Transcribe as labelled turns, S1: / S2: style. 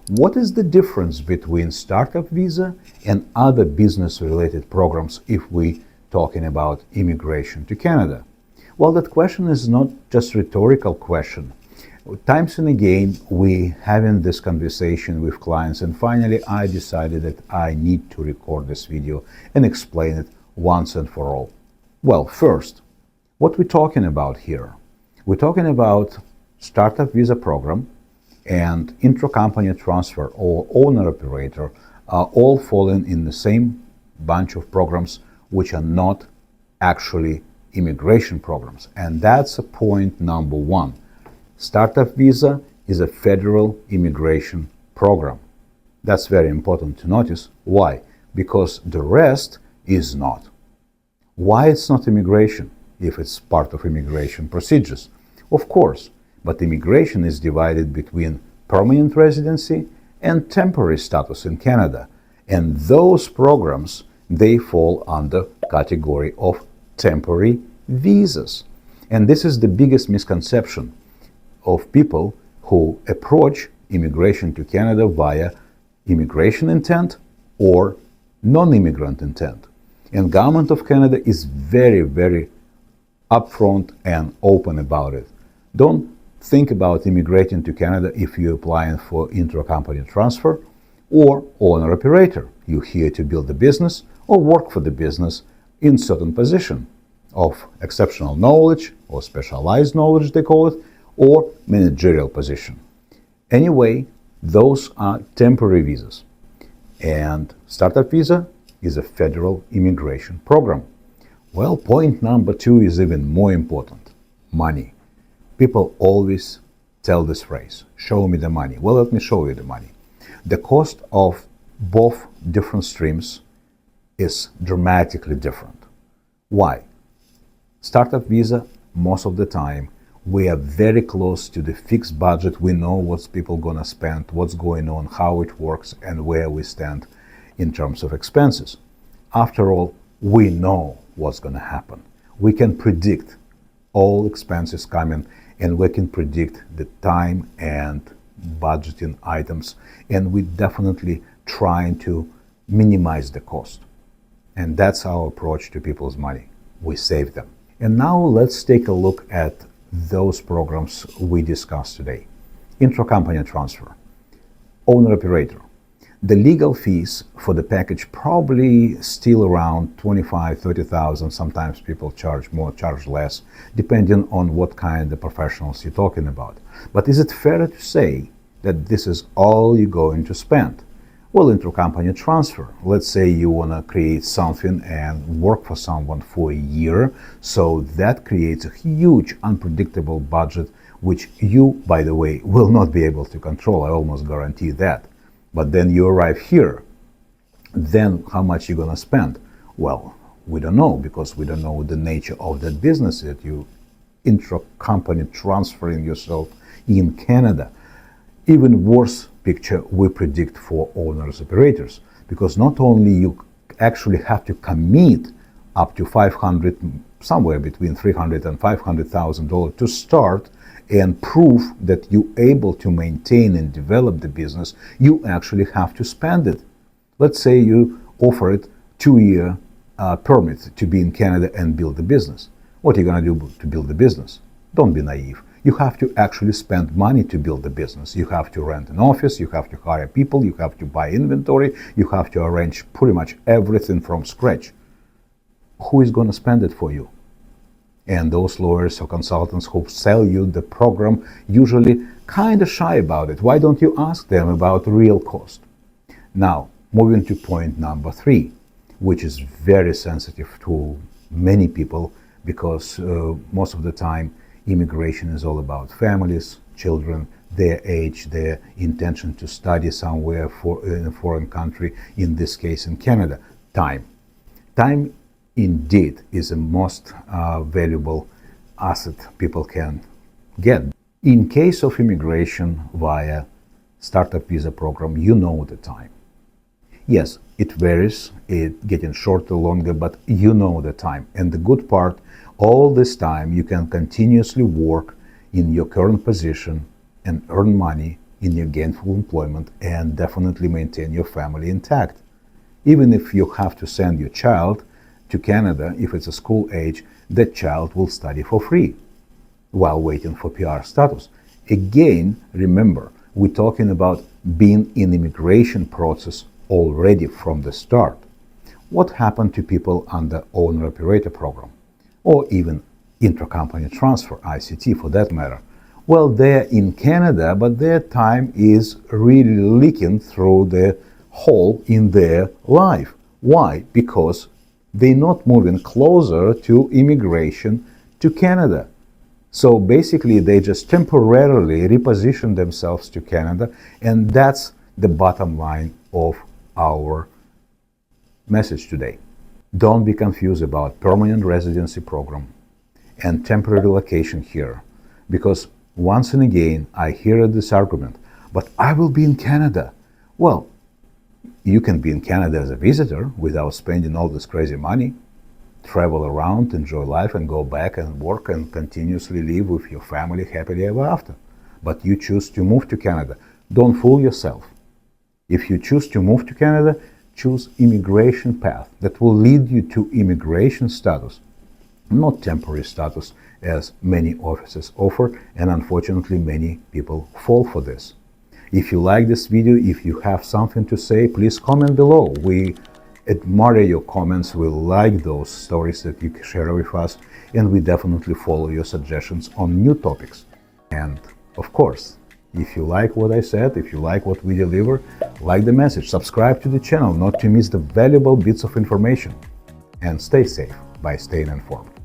S1: what is the difference between startup visa and other business-related programs if we talking about immigration to Canada? Well, that question is not just a rhetorical question. Times and again, we having this conversation with clients, and finally I decided that I need to record this video and explain it once and for all. Well, first, what we're talking about here? We're talking about startup visa program and intra-company transfer or owner-operator are all falling in the same bunch of programs which are not actually immigration programs. And that's point number one. Startup visa is a federal immigration program. That's very important to notice. Why? Because the rest is not. Why it's not immigration if it's part of immigration procedures? Of course, but immigration is divided between permanent residency and temporary status in Canada. And those programs, they fall under category of temporary visas. And this is the biggest misconception of people who approach immigration to Canada via immigration intent or non-immigrant intent. And government of Canada is very, very upfront and open about it. Don't think about immigrating to Canada if you're applying for intra-company transfer or owner-operator. You're here to build a business or work for the business in certain position of exceptional knowledge or specialized knowledge, they call it, or managerial position. Anyway, those are temporary visas. And startup visa is a federal immigration program. Well, point number two is even more important. Money. People always tell this phrase, show me the money. Well, let me show you the money. The cost of both different streams is dramatically different. Why? Startup visa, most of the time, we are very close to the fixed budget. We know what people gonna spend, what's going on, how it works, and where we stand in terms of expenses. After all, we know what's gonna happen. We can predict all expenses coming, and we can predict the time and budgeting items, and we definitely trying to minimize the cost. And that's our approach to people's money. We save them. And now let's take a look at those programs we discussed today. Intra-company transfer, owner-operator. The legal fees for the package probably still around 25, 30,000. Sometimes people charge more, charge less, depending on what kind of professionals you're talking about. But is it fair to say that this is all you're going to spend? Well, intra-company transfer. Let's say you want to create something and work for someone for a year. So that creates a huge unpredictable budget, which you, by the way, will not be able to control. I almost guarantee that. But then you arrive here. Then how much you're going to spend? Well, we don't know, because we don't know the nature of that business that you intra-company transferring yourself in Canada. Even worse picture we predict for owners operators, because not only you actually have to commit up to 500, somewhere between 300 and 500,000 dollars to start and prove that you're able to maintain and develop the business, you actually have to spend it. Let's say you offer it 2-year permit to be in Canada and build the business. What are you going to do to build the business? Don't be naive. You have to actually spend money to build the business. You have to rent an office, you have to hire people, you have to buy inventory, you have to arrange pretty much everything from scratch. Who is going to spend it for you? And those lawyers or consultants who sell you the program usually kind of shy about it. Why don't you ask them about the real cost? Now, moving to point number three, which is very sensitive to many people, because most of the time immigration is all about families, children, their age, their intention to study somewhere in a foreign country, in this case in Canada. Time. Time indeed is the most valuable asset people can get. In case of immigration via startup visa program, you know the time. Yes, it varies, it getting shorter, longer, but you know the time. And the good part, all this time you can continuously work in your current position and earn money in your gainful employment and definitely maintain your family intact. Even if you have to send your child to Canada, if it's a school age, that child will study for free while waiting for PR status. Again, remember, we're talking about being in immigration process already from the start. What happened to people under owner-operator program, or even intracompany transfer, ICT for that matter? Well, they're in Canada, but their time is really leaking through the hole in their life. Why? Because they're not moving closer to immigration to Canada. So basically, they just temporarily reposition themselves to Canada, and that's the bottom line of our message today. Don't be confused about permanent residency program and temporary relocation here, because once and again I hear this argument, but I will be in Canada. Well, you can be in Canada as a visitor without spending all this crazy money, travel around, enjoy life, and go back and work and continuously live with your family happily ever after. But you choose to move to Canada. Don't fool yourself. If you choose to move to Canada, choose immigration path that will lead you to immigration status, not temporary status as many offices offer, and unfortunately many people fall for this. If you like this video, if you have something to say, please comment below. We admire your comments, we like those stories that you share with us, and we definitely follow your suggestions on new topics. And of course, if you like what I said, if you like what we deliver, like the message, subscribe to the channel not to miss the valuable bits of information, and stay safe by staying informed.